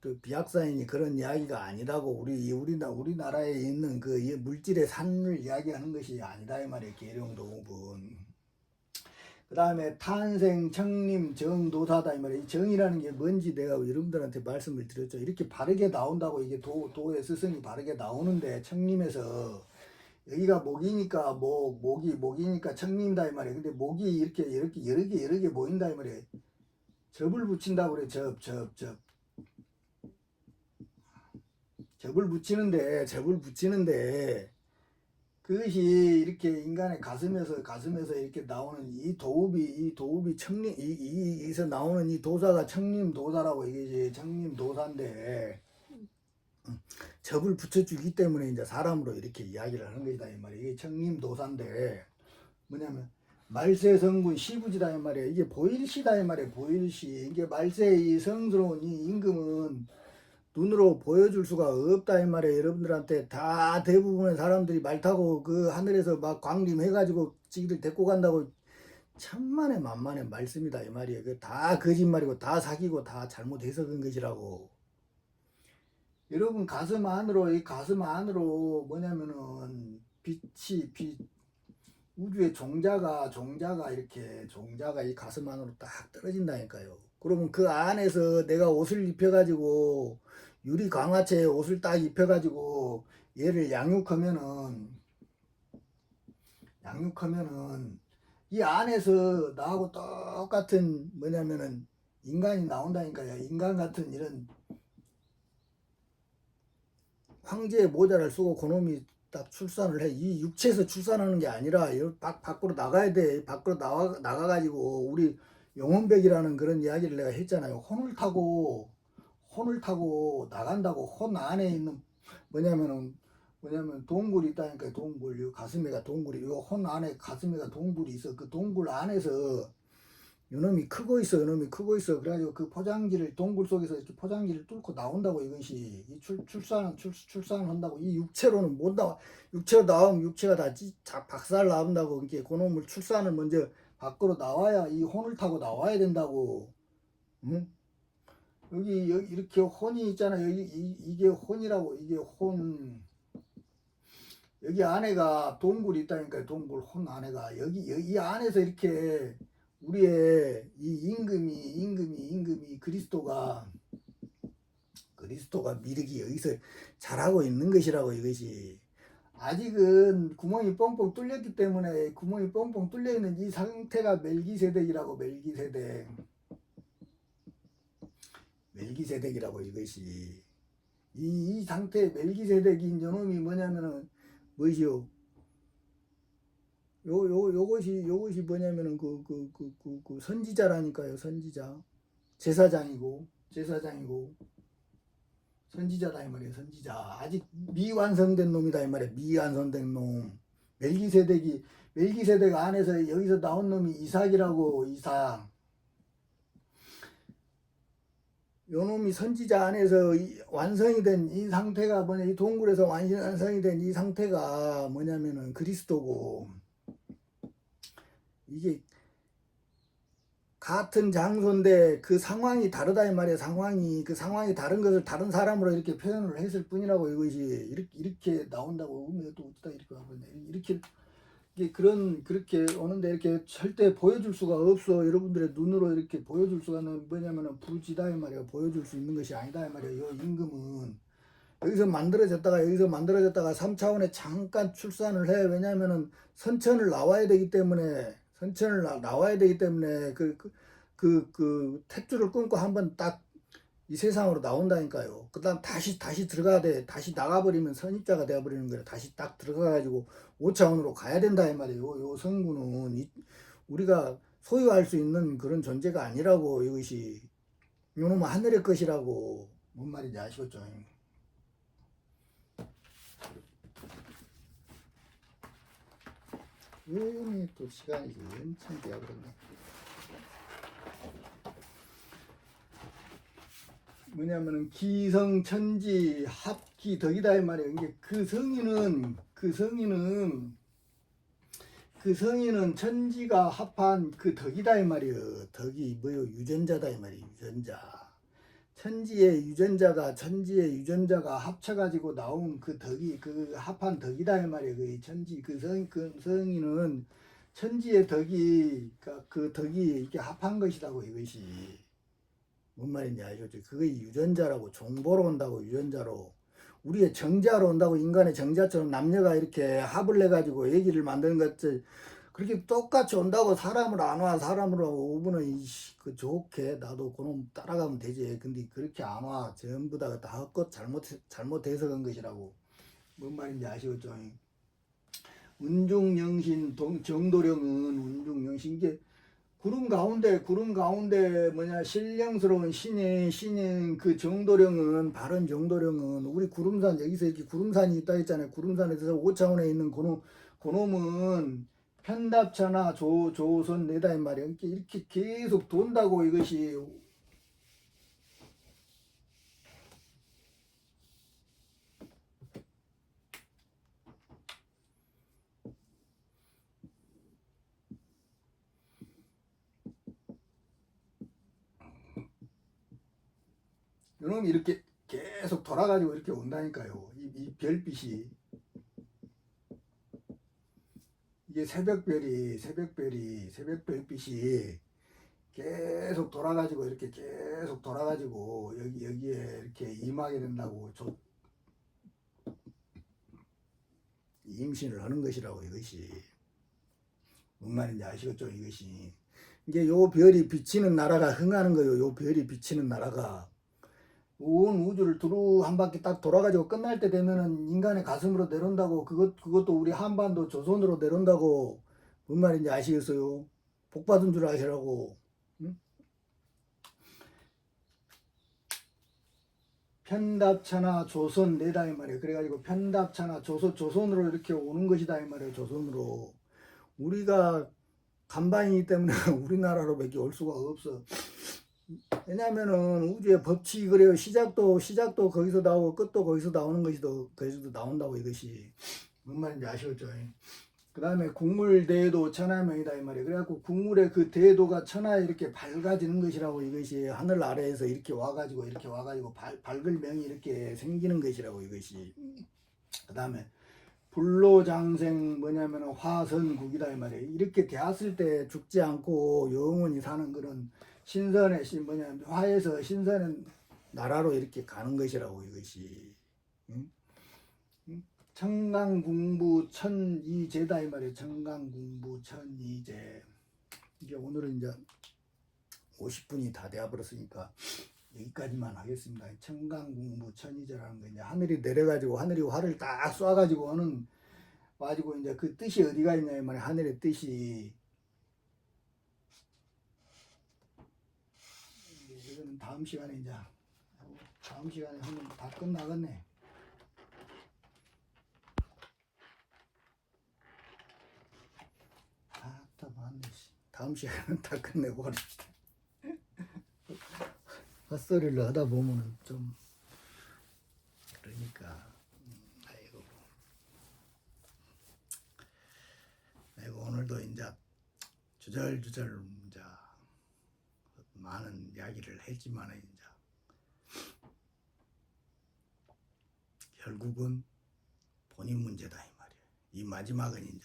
또 비약산이니 그런 이야기가 아니라고. 우리나라에 있는 그 물질의 산을 이야기하는 것이 아니다 이 말이에요. 계룡도읍은. 그 다음에 탄생, 청림, 정도사다 이 말이에요. 정이라는 게 뭔지 내가 여러분들한테 말씀을 드렸죠. 이렇게 바르게 나온다고. 이게 도의 스승이 바르게 나오는데 청림에서 여기가 목이니까 목이니까 청림이다 이 말이에요. 근데 목이 이렇게 여러 개 모인다 이 말이에요. 접을 붙인다고 그래. 접을 붙이는데 그것이 이렇게 인간의 가슴에서 이렇게 나오는 이 도읍이 이에서 나오는 이 도사가 청림도사라고, 이게 청림도사인데 접을 붙여주기 때문에 이제 사람으로 이렇게 이야기를 하는 것이다 이 말이야. 이게 청림도사인데 뭐냐면 말세성군 시부지다 이 말이야. 이게 보일시다 이 말이야. 보일시. 이게 말세의 이 성스러운 이 임금은 눈으로 보여줄 수가 없다 이 말이에요. 여러분들한테 다 대부분의 사람들이 말 타고 그 하늘에서 막 광림해가지고 지기들 데리고 간다고 천만의 만만의 말씀이다 이 말이에요. 그 다 거짓말이고 다 사기고 다 잘못 해석한 것이라고. 여러분 이 가슴 안으로 뭐냐면은 빛 우주의 종자가 이 가슴 안으로 딱 떨어진다니까요. 그러면 그 안에서 내가 옷을 입혀가지고 유리 강화체에 옷을 딱 입혀가지고 얘를 양육하면은 이 안에서 나하고 똑같은 뭐냐면은 인간이 나온다니까요. 인간 같은 이런 황제의 모자를 쓰고 그놈이 딱 출산을 해. 이 육체에서 출산하는 게 아니라 밖으로 나가야 돼. 밖으로 나가가지고 우리 영혼백이라는 그런 이야기를 내가 했잖아요. 혼을 타고 나간다고. 혼 안에 있는 뭐냐면 동굴이 있다니까. 동굴. 요 가슴에가 동굴이. 요 혼 안에 가슴에가 동굴이 있어. 그 동굴 안에서 요놈이 크고 있어. 그래가지고 그 동굴 속에서 이렇게 포장지를 뚫고 나온다고. 이것이 이 출산을 한다고. 이 육체로는 못 나와. 육체로 나오면 육체가 다 박살 나온다고. 이렇게 그놈을 출산을 먼저 밖으로 나와야 이 혼을 타고 나와야 된다고. 응? 여기 이렇게 혼이 있잖아. 이게 혼이라고. 이게 혼. 여기 안에가 동굴이 있다니까요. 동굴. 혼 안에가 이 안에서 이렇게 우리의 이 임금이 그리스도가 미륵이 여기서 자라고 있는 것이라고. 이것이 아직은 구멍이 뻥뻥 뚫렸기 때문에 구멍이 뻥뻥 뚫려 있는 이 상태가 멜기세덱이라고. 멜기세덱이라고. 이것이 이 상태 멜기세덱인 저놈이 뭐냐면은 뭐지요? 요것이 뭐냐면은 그 선지자라니까요. 선지자. 제사장이고 선지자다 이 말이에요. 선지자. 아직 미완성된 놈이다 이 말이에요. 미완성된 놈. 멜기세덱 안에서 여기서 나온 놈이 이삭이라고. 이삭. 요 놈이 선지자 안에서 완성이 된 이 상태가 뭐냐, 이 동굴에서 완성이 된 이 상태가 뭐냐면은 그리스도고. 이게 같은 장소인데 그 상황이 다르다 이 말이에요. 그 상황이 다른 것을 다른 사람으로 이렇게 표현을 했을 뿐이라고. 이것이 이렇게 나온다고. 또 어디다 이렇게 와보네. 이렇게 그렇게 오는데 이렇게 절대 보여줄 수가 없어. 여러분들의 눈으로 이렇게 보여줄 수가 없는 뭐냐면은 부지다 이 말이에요. 보여줄 수 있는 것이 아니다 이 말이에요. 요 임금은 여기서 만들어졌다가 3차원에 잠깐 출산을 해. 왜냐면은 선천을 나와야 되기 때문에 그 탯줄을 끊고 한번 딱 이 세상으로 나온다니까요. 그 다음 다시 들어가야 돼. 다시 나가버리면 선입자가 되어버리는 거예요. 다시 딱 들어가가지고 5차원으로 가야 된다 이 말이에요. 요 성군은 우리가 소유할 수 있는 그런 존재가 아니라고. 이것이 요놈은 하늘의 것이라고. 뭔 말인지 아시겠죠? 왜 또 시간이 엄청 되어버렸네. 뭐냐면은 기성천지 합기덕이다 이 말이에요. 이게 그 성인은 천지가 합한 그 덕이다 이 말이에요. 덕이 뭐요? 유전자다 이 말이에요. 유전자. 천지의 유전자가 합쳐가지고 나온 그 덕이 그 합한 덕이다 이 말이에요. 그 성인은 천지의 덕이 그 덕이 이렇게 합한 것이라고. 이것이 뭔 말인지 아시겠죠? 그게 유전자라고. 종보로 온다고. 유전자로. 우리의 정자로 온다고. 인간의 정자처럼 남녀가 이렇게 합을 해가지고 애기를 만드는 것들 그렇게 똑같이 온다고 사람을 안 와. 사람으로 오면은 그 좋게 나도 그놈 따라가면 되지. 근데 그렇게 안 와. 전부 다 헛것 잘못해서 그런 것이라고. 뭔 말인지 아시겠죠? 운중영신 정도령은 운중영신 이게 구름 가운데 뭐냐 신령스러운 신인 그 정도령은 바른 정도령은 우리 구름산 여기서 이렇게 구름산이 있다 했잖아요. 구름산에서 5차원에 있는 그놈은 편답차나 조선 내다 이 말이야. 이렇게 계속 돈다고 이것이. 이놈이 이렇게 계속 돌아가지고 이렇게 온다니까요. 이 별빛이 이게 새벽별빛이 계속 돌아가지고 이렇게 계속 돌아가지고 여기에 이렇게 임하게 된다고 임신을 하는 것이라고 이것이. 뭔 말인지 아시겠죠? 이것이 이게 요 별이 비치는 나라가 흥하는 거예요. 요 별이 비치는 나라가 온 우주를 두루 한 바퀴 딱 돌아가지고 끝날 때 되면은 인간의 가슴으로 내려온다고. 그것도 우리 한반도 조선으로 내려온다고. 뭔 말인지 아시겠어요? 복 받은 줄 아시라고. 응? 편답차나 조선 내다 이 말이에요. 그래가지고 편답차나 조선으로 이렇게 오는 것이다 이 말이에요. 조선으로. 우리가 간반이기 때문에 우리나라로밖에 올 수가 없어. 왜냐면은 우주의 법칙이 그래요. 시작도 거기서 나오고 끝도 거기서 나오는 것이도 거기서 나온다고 이것이. 뭔 말인지 아시겠죠? 그 다음에 국물대도 천하명이다 이 말이에요. 그래갖고 국물의 그 대도가 천하에 이렇게 밝아지는 것이라고 이것이. 하늘 아래에서 이렇게 와가지고 밝을 명이 이렇게 생기는 것이라고 이것이. 그 다음에 불로장생 뭐냐면 화선국이다 이 말이에요. 이렇게 되었을 때 죽지 않고 영원히 사는 그런 신선의 화에서 신선한 나라로 이렇게 가는 것이라고 이것이. 응? 청강궁부 천이제다 이 말이에요. 청강궁부 천이제. 이게 오늘은 이제 50분이 다 되어버렸으니까 여기까지만 하겠습니다. 청강궁부 천이제라는 거 이제 하늘이 내려가지고 하늘이 화를 딱 쏴가지고 하는 가지고 이제 그 뜻이 어디가 있냐 이 말이에요. 하늘의 뜻이. 이거는 다음 시간에 하면 다 끝나겠네. 다 맞네. 다음 시간은 다 끝내고 버립시다. 헛소리를 하다 보면은 좀 그러니까. 아이고 오늘도 이제 주절주절 이제 많은 이야기를 했지만 이제 결국은 본인 문제다 이 말이에요. 이 마지막은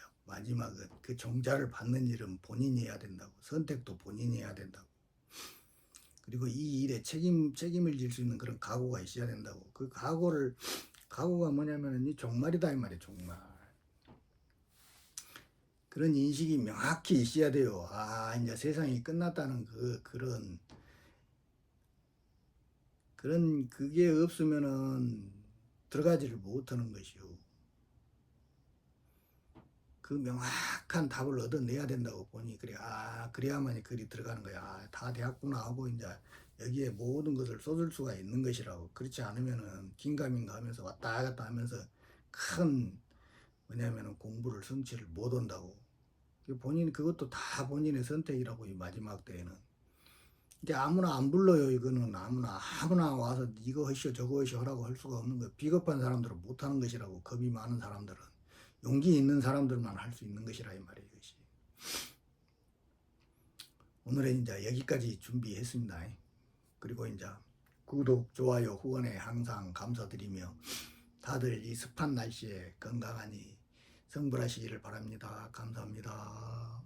그 종자를 받는 일은 본인이 해야 된다고. 선택도 본인이 해야 된다고. 그리고 이 일에 책임을 질 수 있는 그런 각오가 있어야 된다고. 그 각오가 뭐냐면은 이 종말이다 이 말이에요. 종말. 그런 인식이 명확히 있어야 돼요. 아 이제 세상이 끝났다는 그런 그게 없으면은 들어가지를 못하는 것이요. 그 명확한 답을 얻어내야 된다고 보니 그래. 그래야만이 글이 들어가는 거야. 다 되었구나 하고 이제 여기에 모든 것을 쏟을 수가 있는 것이라고. 그렇지 않으면은 긴가민가 하면서 왔다 갔다 하면서 큰 뭐냐면은 공부를 성취를 못 한다고. 그것도 다 본인의 선택이라고. 이 마지막 때에는 이게 아무나 안 불러요. 이거는 아무나 와서 이거 하시오 저거 하시오 하라고 할 수가 없는 거예요. 비겁한 사람들은 못하는 것이라고. 겁이 많은 사람들은, 용기 있는 사람들만 할 수 있는 것이라 이 말이에요. 이것이. 오늘은 이제 여기까지 준비했습니다. 그리고 이제 구독, 좋아요, 후원에 항상 감사드리며 다들 이 습한 날씨에 건강하니 성불하시기를 바랍니다. 감사합니다.